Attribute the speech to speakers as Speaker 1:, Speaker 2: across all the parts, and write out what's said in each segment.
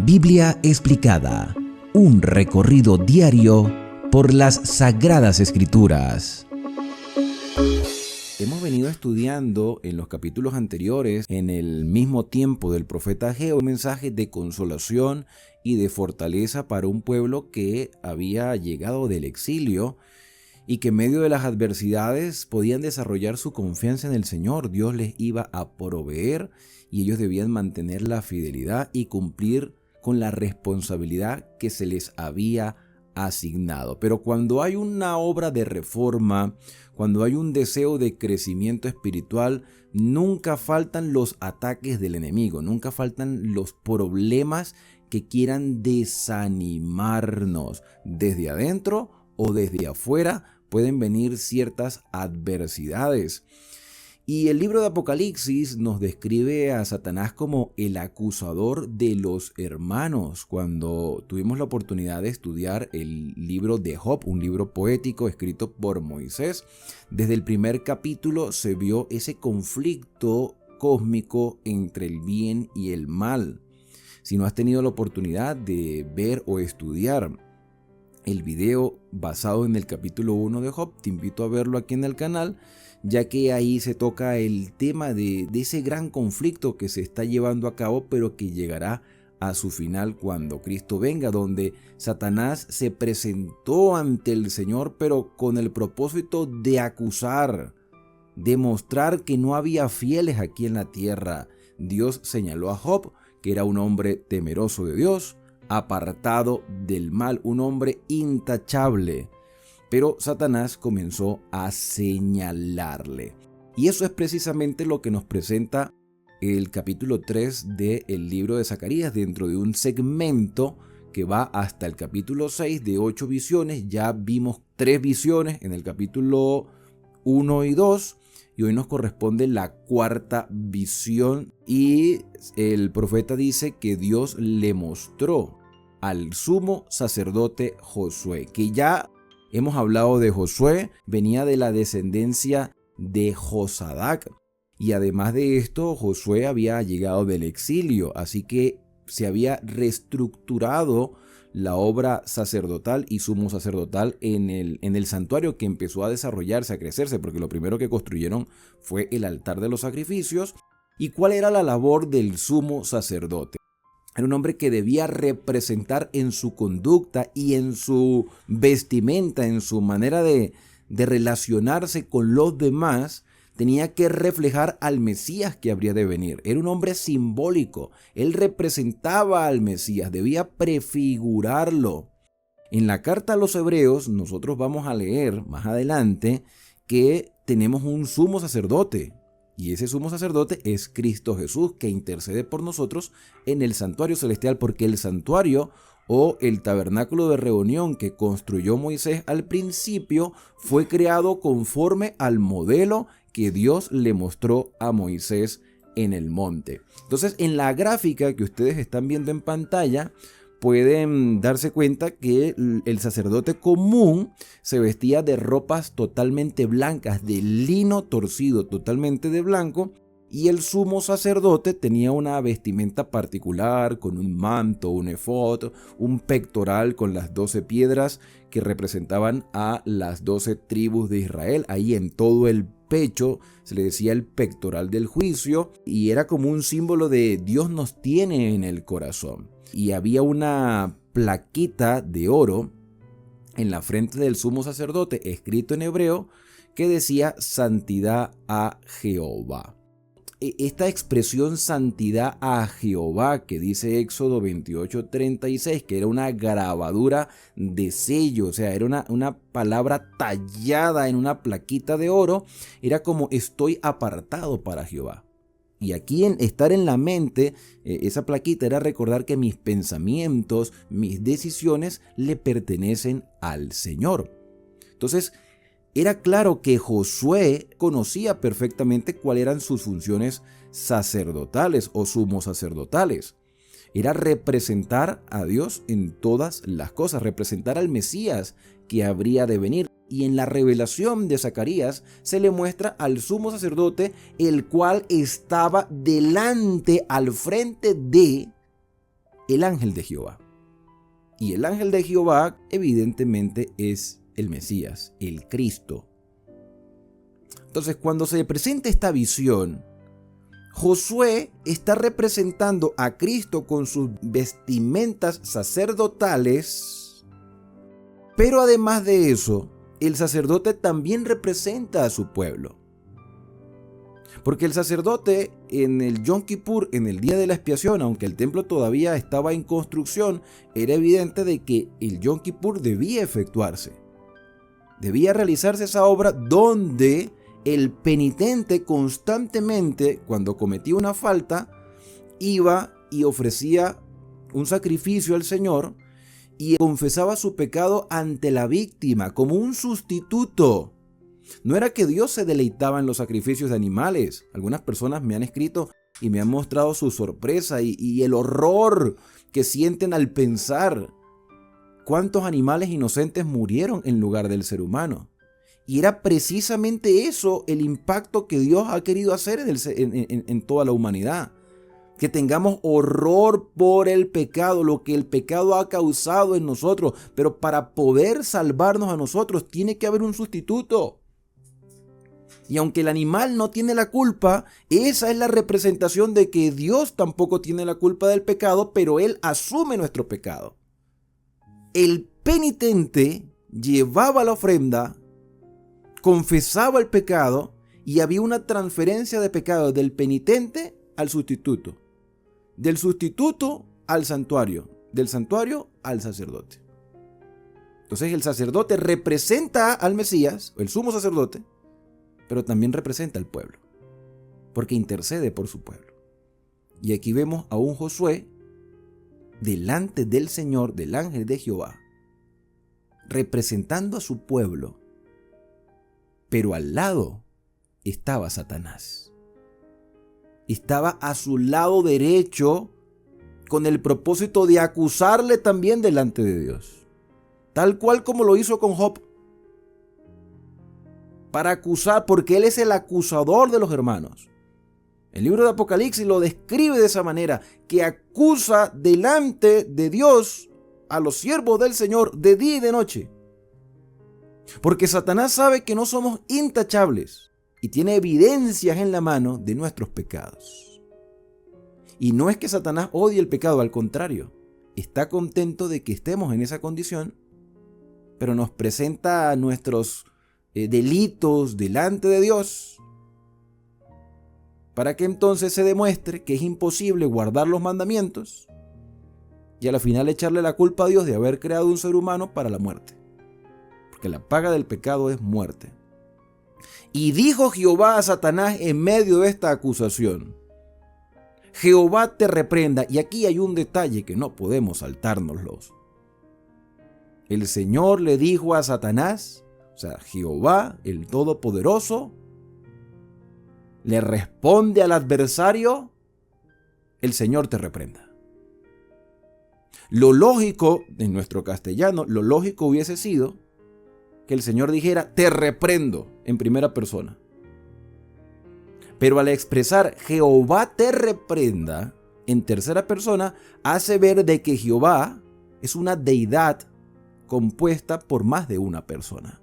Speaker 1: Biblia explicada, un recorrido diario por las Sagradas Escrituras. Hemos venido estudiando en los capítulos anteriores, en el mismo tiempo del profeta Ageo, un mensaje de consolación y de fortaleza para un pueblo que había llegado del exilio y que en medio de las adversidades podían desarrollar su confianza en el Señor. Dios les iba a proveer y ellos debían mantener la fidelidad y cumplir con la responsabilidad que se les había asignado. Pero cuando hay una obra de reforma, cuando hay un deseo de crecimiento espiritual, nunca faltan los ataques del enemigo, nunca faltan los problemas que quieran desanimarnos. Desde adentro o desde afuera pueden venir ciertas adversidades. Y el libro de Apocalipsis nos describe a Satanás como el acusador de los hermanos. Cuando tuvimos la oportunidad de estudiar el libro de Job, un libro poético escrito por Moisés, desde el primer capítulo se vio ese conflicto cósmico entre el bien y el mal. Si no has tenido la oportunidad de ver o estudiar el video basado en el capítulo 1 de Job, te invito a verlo aquí en el canal, ya que ahí se toca el tema de ese gran conflicto que se está llevando a cabo, pero que llegará a su final cuando Cristo venga, donde Satanás se presentó ante el Señor, pero con el propósito de acusar, de mostrar que no había fieles aquí en la tierra. Dios señaló a Job que era un hombre temeroso de Dios, apartado del mal, un hombre intachable. Pero Satanás comenzó a señalarle. Y eso es precisamente lo que nos presenta el capítulo 3 del libro de Zacarías, dentro de un segmento que va hasta el capítulo 6 de 8 visiones. Ya vimos 3 visiones en el capítulo 1 y 2. Y hoy nos corresponde la cuarta visión, y el profeta dice que Dios le mostró al sumo sacerdote Josué, que ya hemos hablado de Josué, venía de la descendencia de Josadac, y además de esto Josué había llegado del exilio, así que se había reestructurado la obra sacerdotal y sumo sacerdotal en el santuario, que empezó a desarrollarse, a crecerse, porque lo primero que construyeron fue el altar de los sacrificios. ¿Y cuál era la labor del sumo sacerdote? Era un hombre que debía representar en su conducta y en su vestimenta, en su manera de relacionarse con los demás. Tenía que reflejar al Mesías que habría de venir. Era un hombre simbólico. Él representaba al Mesías, debía prefigurarlo. En la carta a los Hebreos, nosotros vamos a leer más adelante que tenemos un sumo sacerdote. Y ese sumo sacerdote es Cristo Jesús, que intercede por nosotros en el santuario celestial, porque el santuario o el tabernáculo de reunión que construyó Moisés al principio fue creado conforme al modelo que Dios le mostró a Moisés en el monte. Entonces, en la gráfica que ustedes están viendo en pantalla, pueden darse cuenta que el sacerdote común se vestía de ropas totalmente blancas, de lino torcido, totalmente de blanco, y el sumo sacerdote tenía una vestimenta particular con un manto, un efod, un pectoral con las 12 piedras que representaban a las 12 tribus de Israel. Ahí en todo el pecho se le decía el pectoral del juicio, y era como un símbolo de Dios nos tiene en el corazón. Y había una plaquita de oro en la frente del sumo sacerdote, escrito en hebreo, que decía santidad a Jehová. Esta expresión santidad a Jehová que dice Éxodo 28:36, que era una grabadura de sello, o sea, era una palabra tallada en una plaquita de oro, era como estoy apartado para Jehová. Y aquí en estar en la mente, esa plaquita era recordar que mis pensamientos, mis decisiones le pertenecen al Señor. Entonces, era claro que Josué conocía perfectamente cuáles eran sus funciones sacerdotales o sumos sacerdotales. Era representar a Dios en todas las cosas, representar al Mesías que habría de venir. Y en la revelación de Zacarías se le muestra al sumo sacerdote, el cual estaba delante, al frente de el ángel de Jehová. Y el ángel de Jehová evidentemente es el Mesías, el Cristo. Entonces, cuando se le presenta esta visión, Josué está representando a Cristo con sus vestimentas sacerdotales, pero además de eso, el sacerdote también representa a su pueblo. Porque el sacerdote en el Yom Kippur, en el día de la expiación, aunque el templo todavía estaba en construcción, era evidente de que el Yom Kippur debía efectuarse. Debía realizarse esa obra donde el penitente constantemente, cuando cometía una falta, iba y ofrecía un sacrificio al Señor y confesaba su pecado ante la víctima como un sustituto. No era que Dios se deleitaba en los sacrificios de animales. Algunas personas me han escrito y me han mostrado su sorpresa y el horror que sienten al pensar cuántos animales inocentes murieron en lugar del ser humano. Y era precisamente eso el impacto que Dios ha querido hacer en toda la humanidad. Que tengamos horror por el pecado, lo que el pecado ha causado en nosotros. Pero para poder salvarnos a nosotros tiene que haber un sustituto. Y aunque el animal no tiene la culpa, esa es la representación de que Dios tampoco tiene la culpa del pecado, pero Él asume nuestro pecado. El penitente llevaba la ofrenda, confesaba el pecado y había una transferencia de pecado del penitente al sustituto, del sustituto al santuario, del santuario al sacerdote. Entonces el sacerdote representa al Mesías, el sumo sacerdote, pero también representa al pueblo, porque intercede por su pueblo. Y aquí vemos a un Josué delante del Señor, del ángel de Jehová, representando a su pueblo, pero al lado estaba Satanás. Estaba a su lado derecho con el propósito de acusarle también delante de Dios, tal cual como lo hizo con Job. Para acusar, porque él es el acusador de los hermanos. El libro de Apocalipsis lo describe de esa manera, que acusa delante de Dios a los siervos del Señor de día y de noche. Porque Satanás sabe que no somos intachables y tiene evidencias en la mano de nuestros pecados. Y no es que Satanás odie el pecado, al contrario, está contento de que estemos en esa condición, pero nos presenta nuestros delitos delante de Dios para que entonces se demuestre que es imposible guardar los mandamientos y a la final echarle la culpa a Dios de haber creado un ser humano para la muerte, porque la paga del pecado es muerte. Y dijo Jehová a Satanás en medio de esta acusación: Jehová te reprenda. Y aquí hay un detalle que no podemos saltárnoslos. El Señor le dijo a Satanás, o sea, Jehová, el Todopoderoso, le responde al adversario: el Señor te reprenda. Lo lógico, en nuestro castellano, lo lógico hubiese sido que el Señor dijera: te reprendo, en primera persona. Pero al expresar Jehová te reprenda en tercera persona, hace ver de que Jehová es una deidad compuesta por más de una persona.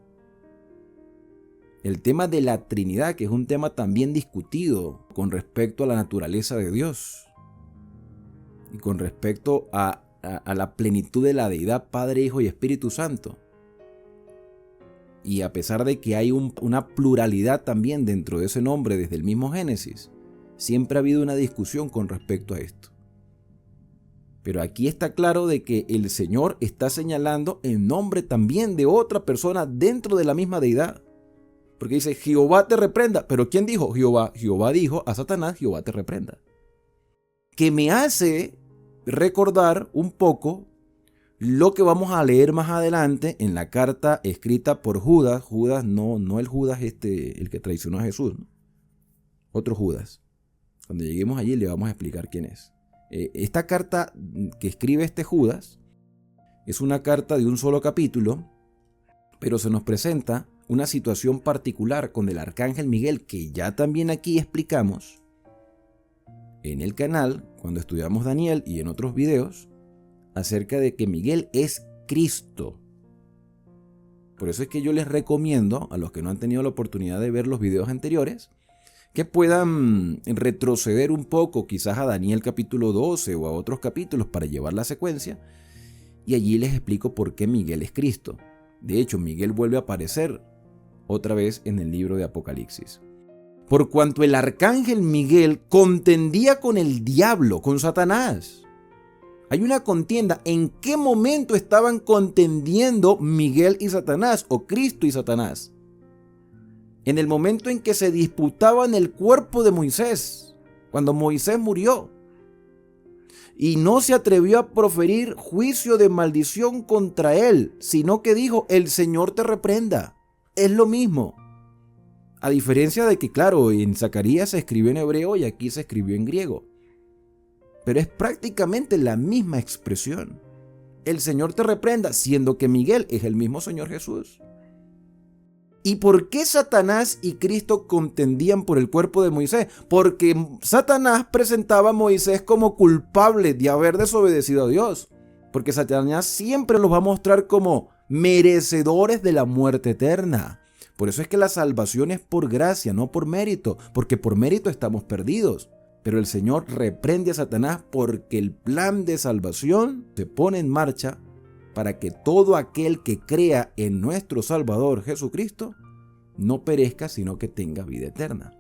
Speaker 1: El tema de la Trinidad, que es un tema también discutido con respecto a la naturaleza de Dios y con respecto a la plenitud de la deidad Padre, Hijo y Espíritu Santo. Y a pesar de que hay una pluralidad también dentro de ese nombre desde el mismo Génesis, siempre ha habido una discusión con respecto a esto. Pero aquí está claro de que el Señor está señalando el nombre también de otra persona dentro de la misma deidad. Porque dice: Jehová te reprenda. ¿Pero quién dijo? Jehová. Jehová dijo a Satanás: Jehová te reprenda. Que me hace recordar un poco lo que vamos a leer más adelante en la carta escrita por Judas. Judas, no el Judas el que traicionó a Jesús, ¿no? Otro Judas. Cuando lleguemos allí le vamos a explicar quién es. Esta carta que escribe este Judas es una carta de un solo capítulo, pero se nos presenta una situación particular con el arcángel Miguel, que ya también aquí explicamos en el canal cuando estudiamos Daniel y en otros videos, acerca de que Miguel es Cristo. Por eso es que yo les recomiendo a los que no han tenido la oportunidad de ver los videos anteriores que puedan retroceder un poco quizás a Daniel capítulo 12 o a otros capítulos para llevar la secuencia, y allí les explico por qué Miguel es Cristo. De hecho, Miguel vuelve a aparecer otra vez en el libro de Apocalipsis. Por cuanto el arcángel Miguel contendía con el diablo, con Satanás. Hay una contienda. ¿En qué momento estaban contendiendo Miguel y Satanás, o Cristo y Satanás? En el momento en que se disputaban el cuerpo de Moisés, cuando Moisés murió. Y no se atrevió a proferir juicio de maldición contra él, sino que dijo: el Señor te reprenda. Es lo mismo. A diferencia de que, claro, en Zacarías se escribió en hebreo y aquí se escribió en griego. Pero es prácticamente la misma expresión. El Señor te reprenda, siendo que Miguel es el mismo Señor Jesús. ¿Y por qué Satanás y Cristo contendían por el cuerpo de Moisés? Porque Satanás presentaba a Moisés como culpable de haber desobedecido a Dios. Porque Satanás siempre los va a mostrar como merecedores de la muerte eterna. Por eso es que la salvación es por gracia, no por mérito, porque por mérito estamos perdidos. Pero el Señor reprende a Satanás porque el plan de salvación se pone en marcha para que todo aquel que crea en nuestro Salvador Jesucristo no perezca, sino que tenga vida eterna.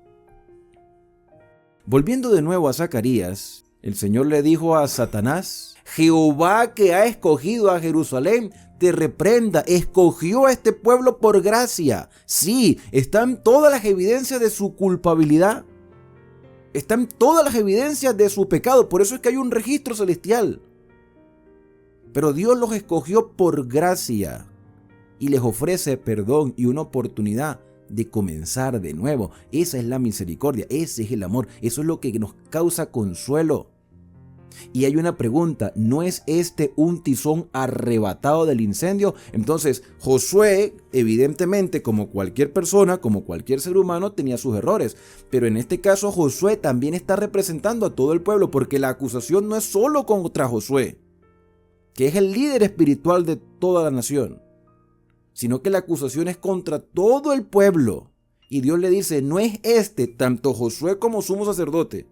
Speaker 1: Volviendo de nuevo a Zacarías, el Señor le dijo a Satanás: Jehová, que ha escogido a Jerusalén, te reprenda. Escogió a este pueblo por gracia. Sí, están todas las evidencias de su culpabilidad. Están todas las evidencias de su pecado. Por eso es que hay un registro celestial. Pero Dios los escogió por gracia y les ofrece perdón y una oportunidad de comenzar de nuevo. Esa es la misericordia, ese es el amor, eso es lo que nos causa consuelo. Y hay una pregunta: ¿no es este un tizón arrebatado del incendio? Entonces, Josué, evidentemente, como cualquier persona, como cualquier ser humano, tenía sus errores. Pero en este caso, Josué también está representando a todo el pueblo, porque la acusación no es solo contra Josué, que es el líder espiritual de toda la nación, sino que la acusación es contra todo el pueblo. Y Dios le dice: no es tanto Josué como sumo sacerdote,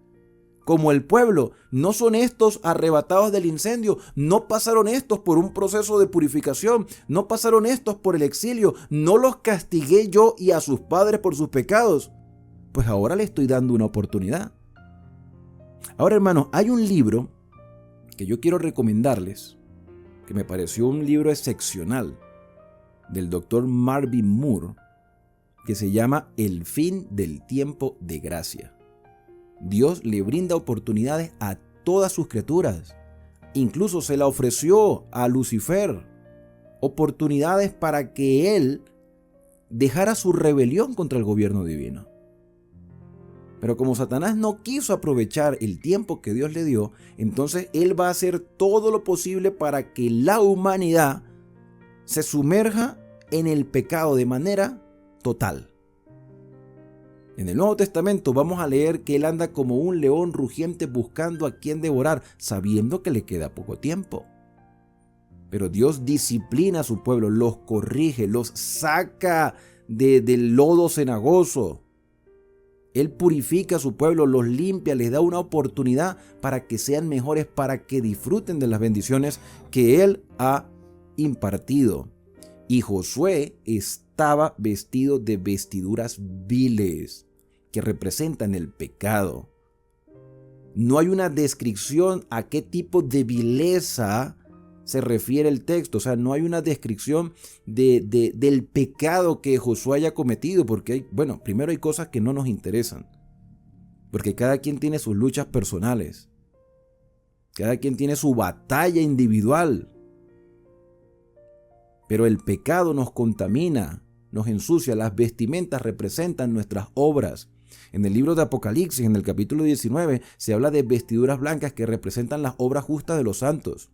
Speaker 1: como el pueblo, no son estos arrebatados del incendio, no pasaron estos por un proceso de purificación, no pasaron estos por el exilio, no los castigué yo y a sus padres por sus pecados. Pues ahora le estoy dando una oportunidad. Ahora, hermanos, hay un libro que yo quiero recomendarles, que me pareció un libro excepcional, del doctor Marvin Moore, que se llama El fin del tiempo de gracia. Dios le brinda oportunidades a todas sus criaturas. Incluso se la ofreció a Lucifer, oportunidades para que él dejara su rebelión contra el gobierno divino. Pero como Satanás no quiso aprovechar el tiempo que Dios le dio, entonces él va a hacer todo lo posible para que la humanidad se sumerja en el pecado de manera total. En el Nuevo Testamento vamos a leer que él anda como un león rugiente buscando a quien devorar, sabiendo que le queda poco tiempo. Pero Dios disciplina a su pueblo, los corrige, los saca del lodo cenagoso. Él purifica a su pueblo, los limpia, les da una oportunidad para que sean mejores, para que disfruten de las bendiciones que Él ha impartido. Y Josué estaba vestido de vestiduras viles que representan el pecado. No hay una descripción a qué tipo de vileza se refiere el texto. O sea, no hay una descripción del pecado que Josué haya cometido, porque primero hay cosas que no nos interesan, porque cada quien tiene sus luchas personales, cada quien tiene su batalla individual, pero el pecado nos contamina, nos ensucia. Las vestimentas representan nuestras obras. En el libro de Apocalipsis, en el capítulo 19, se habla de vestiduras blancas que representan las obras justas de los santos.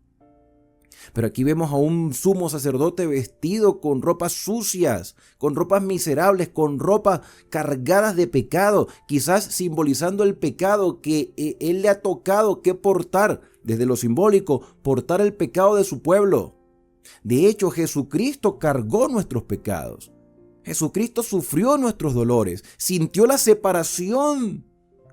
Speaker 1: Pero aquí vemos a un sumo sacerdote vestido con ropas sucias, con ropas miserables, con ropas cargadas de pecado, quizás simbolizando el pecado que él le ha tocado que portar, desde lo simbólico, portar el pecado de su pueblo. De hecho, Jesucristo cargó nuestros pecados. Jesucristo sufrió nuestros dolores, sintió la separación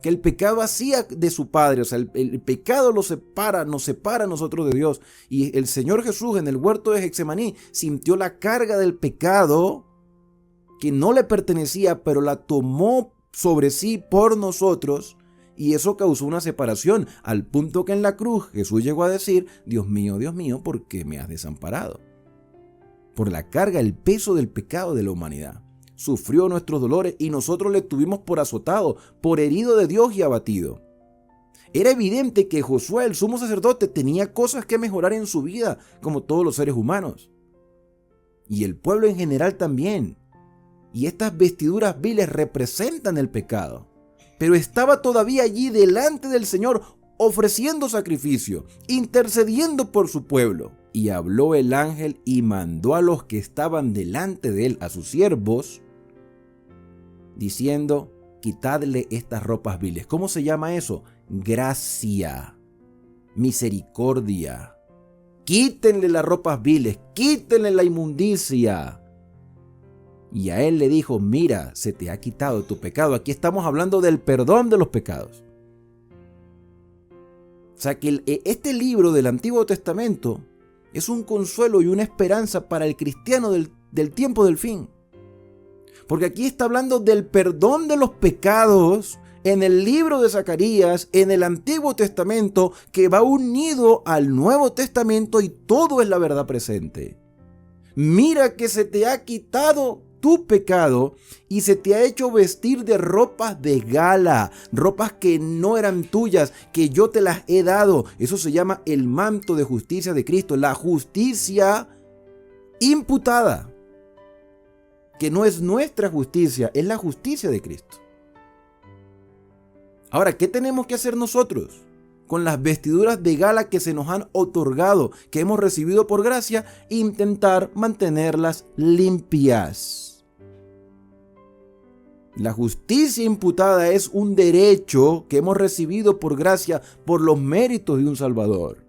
Speaker 1: que el pecado hacía de su Padre. O sea, el pecado nos separa a nosotros de Dios. Y el Señor Jesús en el huerto de Getsemaní sintió la carga del pecado que no le pertenecía, pero la tomó sobre sí por nosotros. Y eso causó una separación, al punto que en la cruz Jesús llegó a decir: Dios mío, ¿por qué me has desamparado? Por la carga, el peso del pecado de la humanidad. Sufrió nuestros dolores y nosotros le tuvimos por azotado, por herido de Dios y abatido. Era evidente que Josué, el sumo sacerdote, tenía cosas que mejorar en su vida, como todos los seres humanos. Y el pueblo en general también. Y estas vestiduras viles representan el pecado. Pero estaba todavía allí delante del Señor, ofreciendo sacrificio, intercediendo por su pueblo. Y habló el ángel y mandó a los que estaban delante de él, a sus siervos, diciendo: quitadle estas ropas viles. ¿Cómo se llama eso? Gracia, misericordia. Quítenle las ropas viles, quítenle la inmundicia. Y a él le dijo: mira, se te ha quitado tu pecado. Aquí estamos hablando del perdón de los pecados. O sea que este libro del Antiguo Testamento es un consuelo y una esperanza para el cristiano del tiempo del fin. Porque aquí está hablando del perdón de los pecados en el libro de Zacarías, en el Antiguo Testamento, que va unido al Nuevo Testamento, y todo es la verdad presente. Mira que se te ha quitado tu pecado y se te ha hecho vestir de ropas de gala, ropas que no eran tuyas, que yo te las he dado. Eso se llama el manto de justicia de Cristo, la justicia imputada, que no es nuestra justicia, es la justicia de Cristo. Ahora, ¿qué tenemos que hacer nosotros con las vestiduras de gala que se nos han otorgado, que hemos recibido por gracia? Intentar mantenerlas limpias. La justicia imputada es un derecho que hemos recibido por gracia, por los méritos de un Salvador.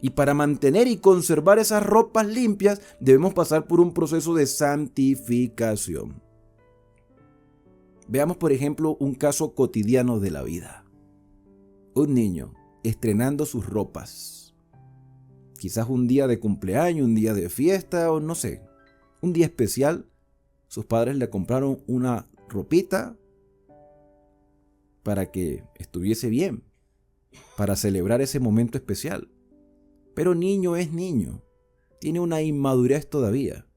Speaker 1: Y para mantener y conservar esas ropas limpias, debemos pasar por un proceso de santificación. Veamos, por ejemplo, un caso cotidiano de la vida. Un niño estrenando sus ropas. Quizás un día de cumpleaños, un día de fiesta, o no sé, un día especial. Sus padres le compraron una ropita para que estuviese bien, para celebrar ese momento especial. Pero niño es niño, tiene una inmadurez todavía.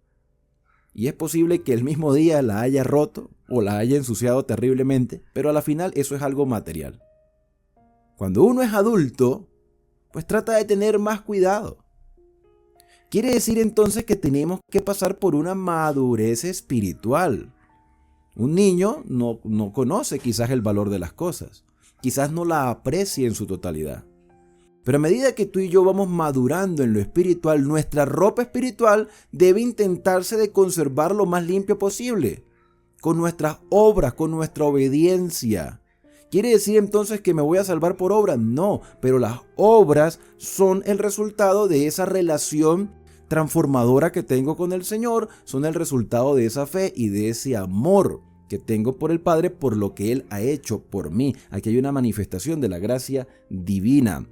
Speaker 1: Y es posible que el mismo día la haya roto o la haya ensuciado terriblemente, pero a la final eso es algo material. Cuando uno es adulto, pues trata de tener más cuidado. Quiere decir entonces que tenemos que pasar por una madurez espiritual. Un niño no conoce quizás el valor de las cosas, quizás no la aprecie en su totalidad. Pero a medida que tú y yo vamos madurando en lo espiritual, nuestra ropa espiritual debe intentarse de conservar lo más limpio posible, con nuestras obras, con nuestra obediencia. ¿Quiere decir entonces que me voy a salvar por obras? No, pero las obras son el resultado de esa relación transformadora que tengo con el Señor, son el resultado de esa fe y de ese amor que tengo por el Padre, por lo que Él ha hecho por mí. Aquí hay una manifestación de la gracia divina.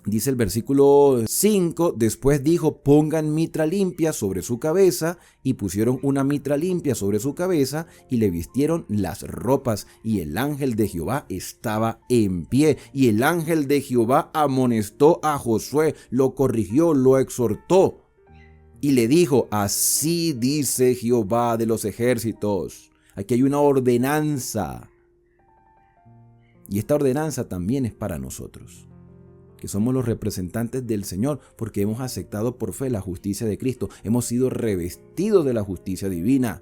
Speaker 1: Dice el versículo 5, después dijo: pongan mitra limpia sobre su cabeza, y pusieron una mitra limpia sobre su cabeza, y le vistieron las ropas, y el ángel de Jehová estaba en pie, y el ángel de Jehová amonestó a Josué, lo corrigió, lo exhortó, y le dijo: así dice Jehová de los ejércitos. Aquí hay una ordenanza, y esta ordenanza también es para nosotros, que somos los representantes del Señor, porque hemos aceptado por fe la justicia de Cristo, hemos sido revestidos de la justicia divina,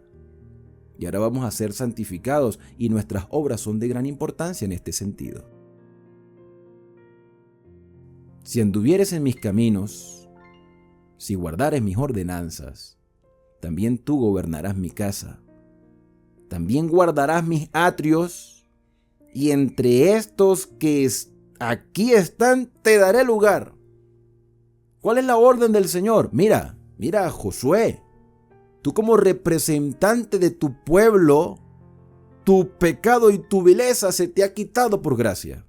Speaker 1: y ahora vamos a ser santificados, y nuestras obras son de gran importancia en este sentido. Si anduvieres en mis caminos, si guardares mis ordenanzas, también tú gobernarás mi casa. También guardarás mis atrios, y entre estos que aquí están te daré lugar. ¿Cuál es la orden del Señor? Mira, Josué, tú como representante de tu pueblo, tu pecado y tu vileza se te ha quitado por gracia.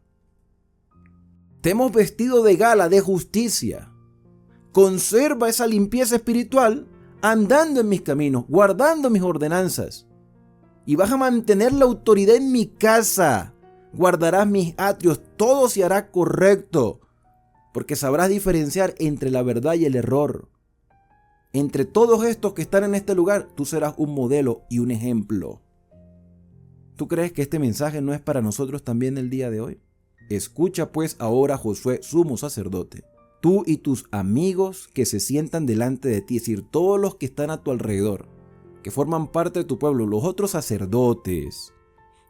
Speaker 1: Te hemos vestido de gala, de justicia. Conserva esa limpieza espiritual andando en mis caminos, guardando mis ordenanzas. Y vas a mantener la autoridad en mi casa. Guardarás mis atrios, todo se hará correcto, porque sabrás diferenciar entre la verdad y el error. Entre todos estos que están en este lugar, tú serás un modelo y un ejemplo. ¿Tú crees que este mensaje no es para nosotros también el día de hoy? Escucha pues ahora, Josué, sumo sacerdote, tú y tus amigos que se sientan delante de ti, es decir, todos los que están a tu alrededor, que forman parte de tu pueblo, los otros sacerdotes,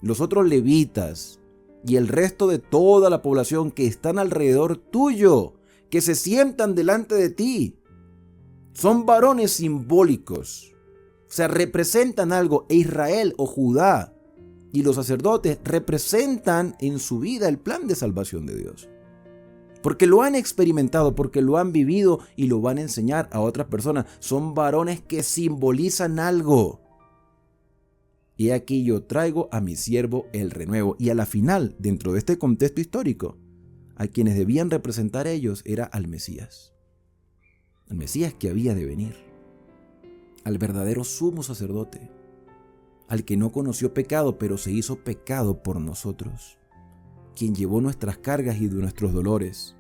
Speaker 1: los otros levitas y el resto de toda la población que están alrededor tuyo, que se sientan delante de ti. Son varones simbólicos, o sea, representan algo. Israel o Judá y los sacerdotes representan en su vida el plan de salvación de Dios. Porque lo han experimentado, porque lo han vivido y lo van a enseñar a otras personas. Son varones que simbolizan algo. Y aquí yo traigo a mi siervo el renuevo. Y a la final, dentro de este contexto histórico, a quienes debían representar ellos era al Mesías. Al Mesías que había de venir. Al verdadero sumo sacerdote. Al que no conoció pecado, pero se hizo pecado por nosotros. Quien llevó nuestras cargas y nuestros dolores.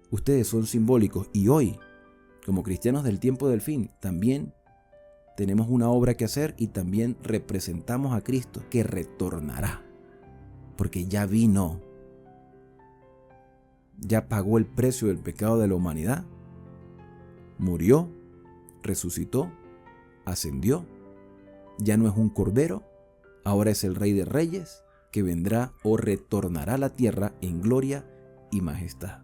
Speaker 1: Ustedes son simbólicos y hoy, como cristianos del tiempo del fin, también tenemos una obra que hacer y también representamos a Cristo que retornará. Porque ya vino. Ya pagó el precio del pecado de la humanidad. Murió, resucitó, ascendió. Ya no es un cordero, ahora es el Rey de Reyes, que vendrá o retornará a la tierra en gloria y majestad.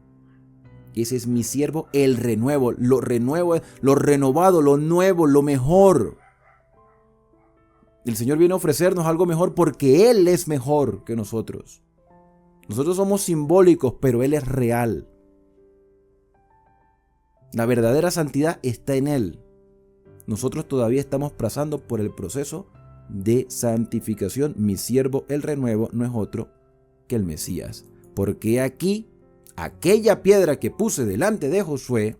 Speaker 1: Ese es mi siervo, el renuevo, lo renovado, lo nuevo, lo mejor. El Señor viene a ofrecernos algo mejor porque Él es mejor que nosotros. Nosotros somos simbólicos, pero Él es real. La verdadera santidad está en Él. Nosotros todavía estamos pasando por el proceso de santificación. Mi siervo, el renuevo, no es otro que el Mesías. Porque aquí, aquella piedra que puse delante de Josué,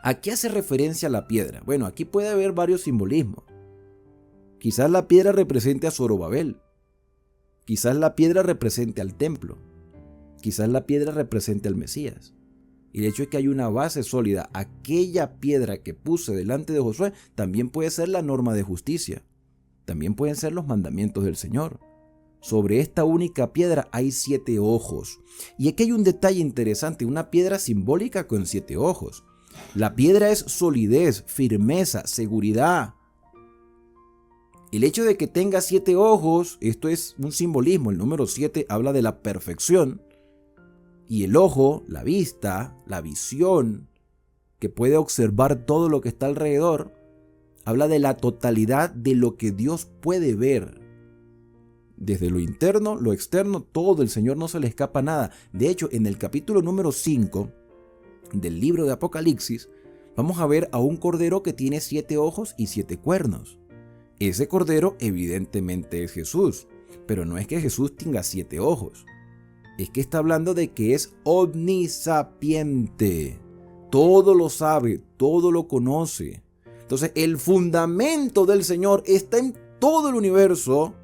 Speaker 1: ¿a qué hace referencia la piedra? Bueno, aquí puede haber varios simbolismos. Quizás la piedra represente a Zorobabel. Quizás la piedra represente al templo. Quizás la piedra represente al Mesías. Y el hecho es que hay una base sólida. Aquella piedra que puse delante de Josué también puede ser la norma de justicia. También pueden ser los mandamientos del Señor. Sobre esta única piedra hay 7 ojos. Y aquí hay un detalle interesante, una piedra simbólica con 7 ojos. La piedra es solidez, firmeza, seguridad. El hecho de que tenga 7 ojos, esto es un simbolismo. El número 7 habla de la perfección. Y el ojo, la vista, la visión, que puede observar todo lo que está alrededor, habla de la totalidad de lo que Dios puede ver. Desde lo interno, lo externo, todo el Señor no se le escapa nada. De hecho, en el capítulo número 5 del libro de Apocalipsis, vamos a ver a un cordero que tiene 7 ojos y 7 cuernos. Ese cordero evidentemente es Jesús, pero no es que Jesús tenga 7 ojos. Es que está hablando de que es omnisapiente. Todo lo sabe, todo lo conoce. Entonces, el fundamento del Señor está en todo el universo.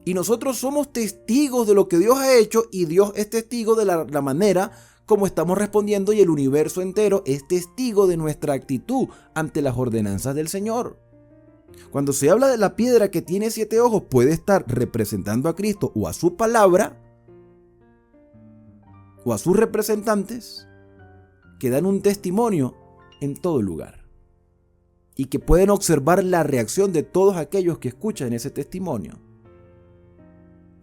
Speaker 1: Y nosotros somos testigos de lo que Dios ha hecho. Y Dios es testigo de la manera como estamos respondiendo. Y el universo entero es testigo de nuestra actitud ante las ordenanzas del Señor. Cuando se habla de la piedra que tiene 7 ojos, puede estar representando a Cristo o a su palabra, o a sus representantes que dan un testimonio en todo lugar y que pueden observar la reacción de todos aquellos que escuchan ese testimonio.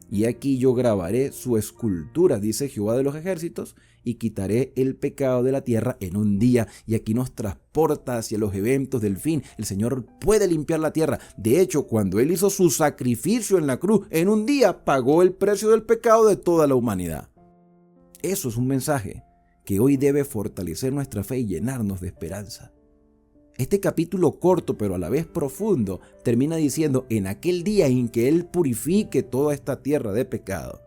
Speaker 1: Y aquí yo grabaré su escultura, dice Jehová de los ejércitos, y quitaré el pecado de la tierra en un día. Y aquí nos transporta hacia los eventos del fin. El Señor puede limpiar la tierra. De hecho, cuando Él hizo su sacrificio en la cruz, en un día pagó el precio del pecado de toda la humanidad. Eso es un mensaje que hoy debe fortalecer nuestra fe y llenarnos de esperanza. Este capítulo corto pero a la vez profundo termina diciendo: en aquel día en que Él purifique toda esta tierra de pecado.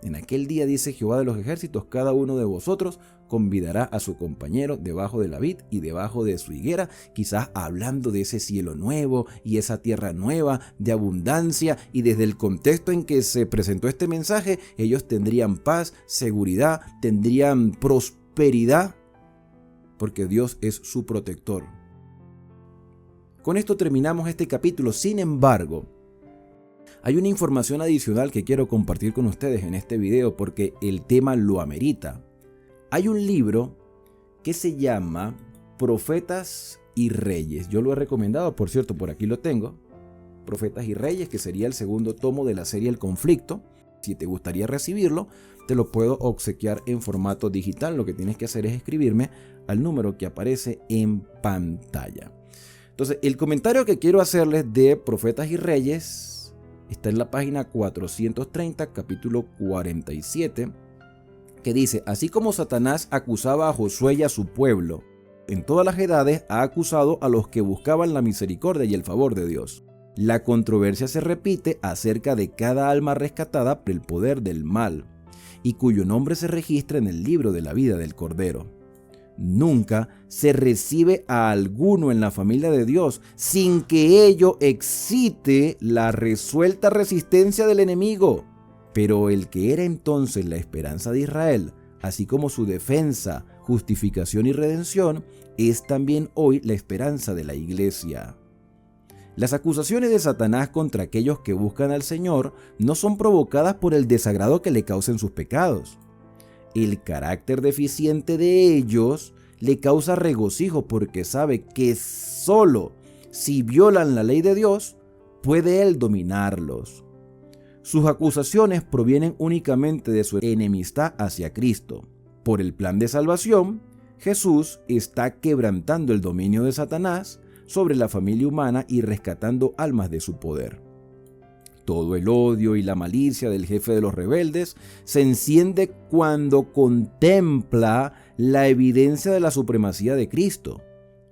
Speaker 1: En aquel día, dice Jehová de los ejércitos, cada uno de vosotros convidará a su compañero debajo de la vid y debajo de su higuera, quizás hablando de ese cielo nuevo y esa tierra nueva de abundancia, y desde el contexto en que se presentó este mensaje, ellos tendrían paz, seguridad, tendrían prosperidad, porque Dios es su protector. Con esto terminamos este capítulo. Sin embargo, hay una información adicional que quiero compartir con ustedes en este video porque el tema lo amerita. Hay un libro que se llama Profetas y Reyes. Yo lo he recomendado, por cierto, por aquí lo tengo. Profetas y Reyes, que sería el segundo tomo de la serie El Conflicto. Si te gustaría recibirlo, te lo puedo obsequiar en formato digital. Lo que tienes que hacer es escribirme al número que aparece en pantalla. Entonces, el comentario que quiero hacerles de Profetas y Reyes está en la página 430, capítulo 47, que dice: así como Satanás acusaba a Josué y a su pueblo, en todas las edades ha acusado a los que buscaban la misericordia y el favor de Dios. La controversia se repite acerca de cada alma rescatada por el poder del mal, y cuyo nombre se registra en el libro de la vida del Cordero. Nunca se recibe a alguno en la familia de Dios sin que ello excite la resuelta resistencia del enemigo. Pero el que era entonces la esperanza de Israel, así como su defensa, justificación y redención, es también hoy la esperanza de la iglesia. Las acusaciones de Satanás contra aquellos que buscan al Señor no son provocadas por el desagrado que le causen sus pecados. El carácter deficiente de ellos le causa regocijo porque sabe que solo si violan la ley de Dios puede Él dominarlos. Sus acusaciones provienen únicamente de su enemistad hacia Cristo. Por el plan de salvación, Jesús está quebrantando el dominio de Satanás sobre la familia humana y rescatando almas de su poder. Todo el odio y la malicia del jefe de los rebeldes se enciende cuando contempla la evidencia de la supremacía de Cristo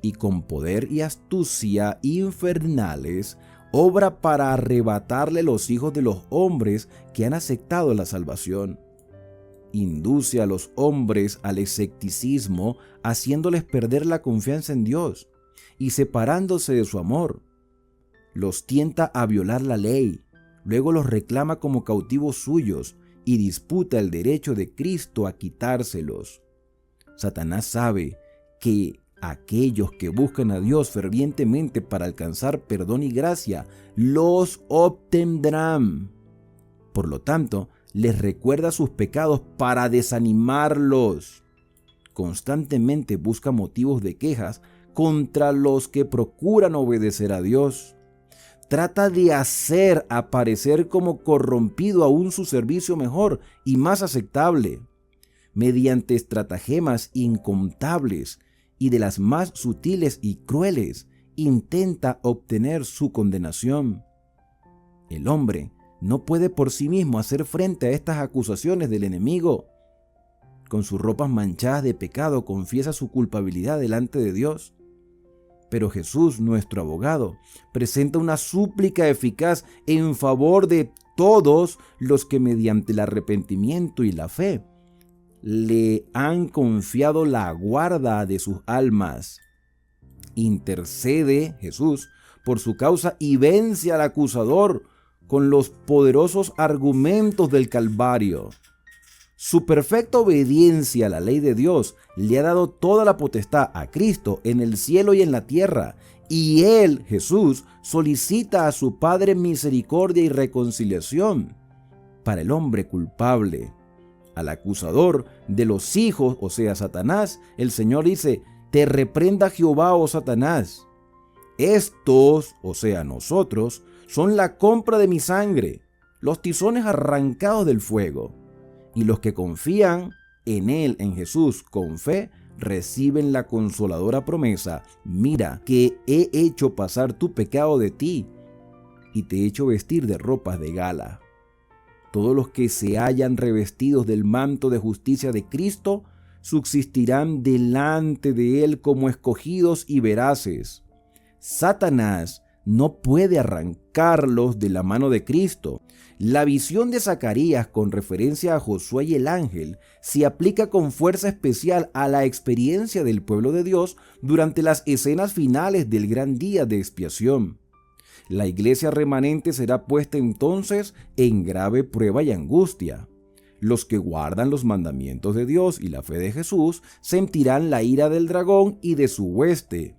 Speaker 1: y con poder y astucia infernales obra para arrebatarle los hijos de los hombres que han aceptado la salvación. Induce a los hombres al escepticismo, haciéndoles perder la confianza en Dios y separándose de su amor. Los tienta a violar la ley. Luego los reclama como cautivos suyos y disputa el derecho de Cristo a quitárselos. Satanás sabe que aquellos que buscan a Dios fervientemente para alcanzar perdón y gracia los obtendrán. Por lo tanto, les recuerda sus pecados para desanimarlos. Constantemente busca motivos de quejas contra los que procuran obedecer a Dios. Trata de hacer aparecer como corrompido aún su servicio mejor y más aceptable. Mediante estratagemas incontables y de las más sutiles y crueles, intenta obtener su condenación. El hombre no puede por sí mismo hacer frente a estas acusaciones del enemigo. Con sus ropas manchadas de pecado confiesa su culpabilidad delante de Dios. Pero Jesús, nuestro abogado, presenta una súplica eficaz en favor de todos los que mediante el arrepentimiento y la fe le han confiado la guarda de sus almas. Intercede Jesús por su causa y vence al acusador con los poderosos argumentos del Calvario. Su perfecta obediencia a la ley de Dios le ha dado toda la potestad a Cristo en el cielo y en la tierra, y Él, Jesús, solicita a su Padre misericordia y reconciliación para el hombre culpable. Al acusador de los hijos, o sea, Satanás, el Señor dice: te reprenda Jehová, oh Satanás. Estos, o sea, nosotros, son la compra de mi sangre, los tizones arrancados del fuego. Y los que confían en Él, en Jesús, con fe, reciben la consoladora promesa: mira que he hecho pasar tu pecado de ti y te he hecho vestir de ropas de gala. Todos los que se hayan revestidos del manto de justicia de Cristo subsistirán delante de Él como escogidos y veraces. Satanás no puede arrancarlos de la mano de Cristo. La visión de Zacarías con referencia a Josué y el ángel se aplica con fuerza especial a la experiencia del pueblo de Dios durante las escenas finales del gran día de expiación. La iglesia remanente será puesta entonces en grave prueba y angustia. Los que guardan los mandamientos de Dios y la fe de Jesús sentirán la ira del dragón y de su hueste.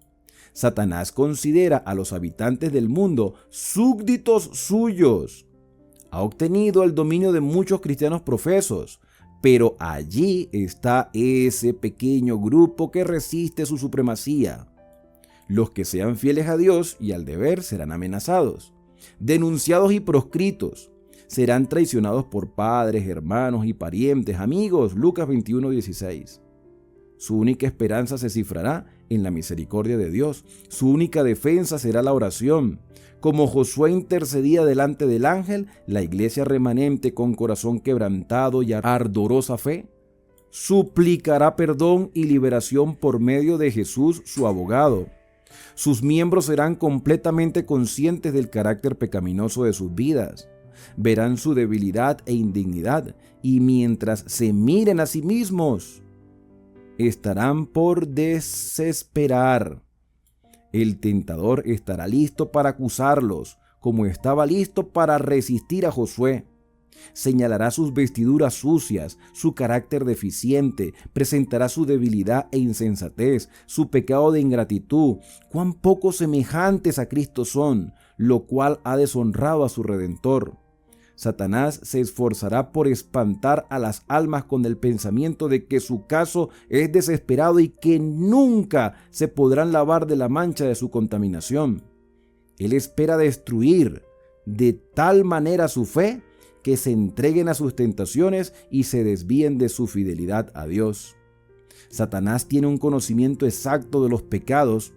Speaker 1: Satanás considera a los habitantes del mundo súbditos suyos. Ha obtenido el dominio de muchos cristianos profesos, pero allí está ese pequeño grupo que resiste su supremacía. Los que sean fieles a Dios y al deber serán amenazados, denunciados y proscritos. Serán traicionados por padres, hermanos y parientes, amigos. Lucas 21:16. Su única esperanza se cifrará en la misericordia de Dios. Su única defensa será la oración. Como Josué intercedía delante del ángel, la iglesia remanente con corazón quebrantado y ardorosa fe suplicará perdón y liberación por medio de Jesús, su abogado. Sus miembros serán completamente conscientes del carácter pecaminoso de sus vidas. Verán su debilidad e indignidad, y mientras se miren a sí mismos, estarán por desesperar. El tentador estará listo para acusarlos, como estaba listo para resistir a Josué. Señalará sus vestiduras sucias, su carácter deficiente, presentará su debilidad e insensatez, su pecado de ingratitud, cuán poco semejantes a Cristo son, lo cual ha deshonrado a su Redentor. Satanás se esforzará por espantar a las almas con el pensamiento de que su caso es desesperado y que nunca se podrán lavar de la mancha de su contaminación. Él espera destruir de tal manera su fe que se entreguen a sus tentaciones y se desvíen de su fidelidad a Dios. Satanás tiene un conocimiento exacto de los pecados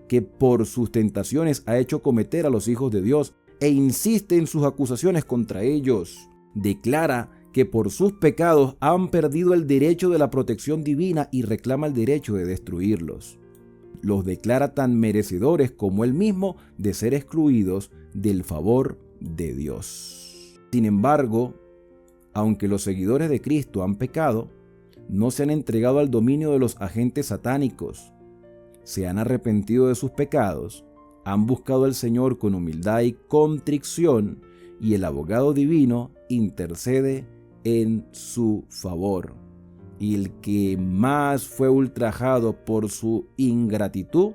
Speaker 1: que por sus tentaciones ha hecho cometer a los hijos de Dios e insiste en sus acusaciones contra ellos. Declara que por sus pecados han perdido el derecho de la protección divina y reclama el derecho de destruirlos. Los declara tan merecedores como él mismo de ser excluidos del favor de Dios. Sin embargo, aunque los seguidores de Cristo han pecado, no se han entregado al dominio de los agentes satánicos. Se han arrepentido de sus pecados, han buscado al Señor con humildad y contrición, y el abogado divino intercede en su favor. Y el que más fue ultrajado por su ingratitud,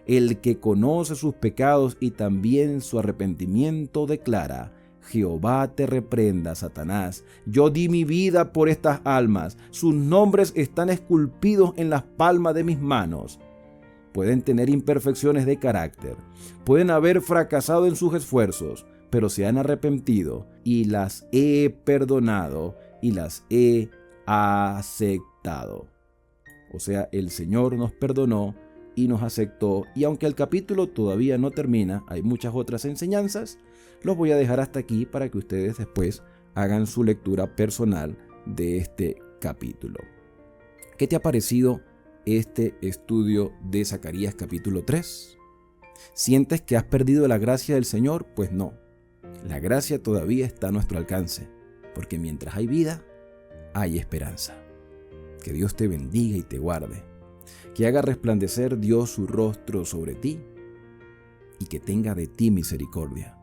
Speaker 1: el que conoce sus pecados y también su arrepentimiento, declara: Jehová te reprenda, Satanás. Yo di mi vida por estas almas. Sus nombres están esculpidos en las palmas de mis manos. Pueden tener imperfecciones de carácter, pueden haber fracasado en sus esfuerzos, pero se han arrepentido y las he perdonado y las he aceptado. O sea, el Señor nos perdonó y nos aceptó, y aunque el capítulo todavía no termina, hay muchas otras enseñanzas, los voy a dejar hasta aquí para que ustedes después hagan su lectura personal de este capítulo. ¿Qué te ha parecido este estudio de Zacarías capítulo 3? ¿Sientes que has perdido la gracia del Señor? Pues no, la gracia todavía está a nuestro alcance, porque mientras hay vida, hay esperanza. Que Dios te bendiga y te guarde, que haga resplandecer Dios su rostro sobre ti y que tenga de ti misericordia.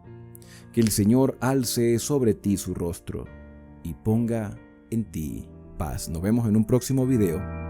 Speaker 1: Que el Señor alce sobre ti su rostro y ponga en ti paz. Nos vemos en un próximo video.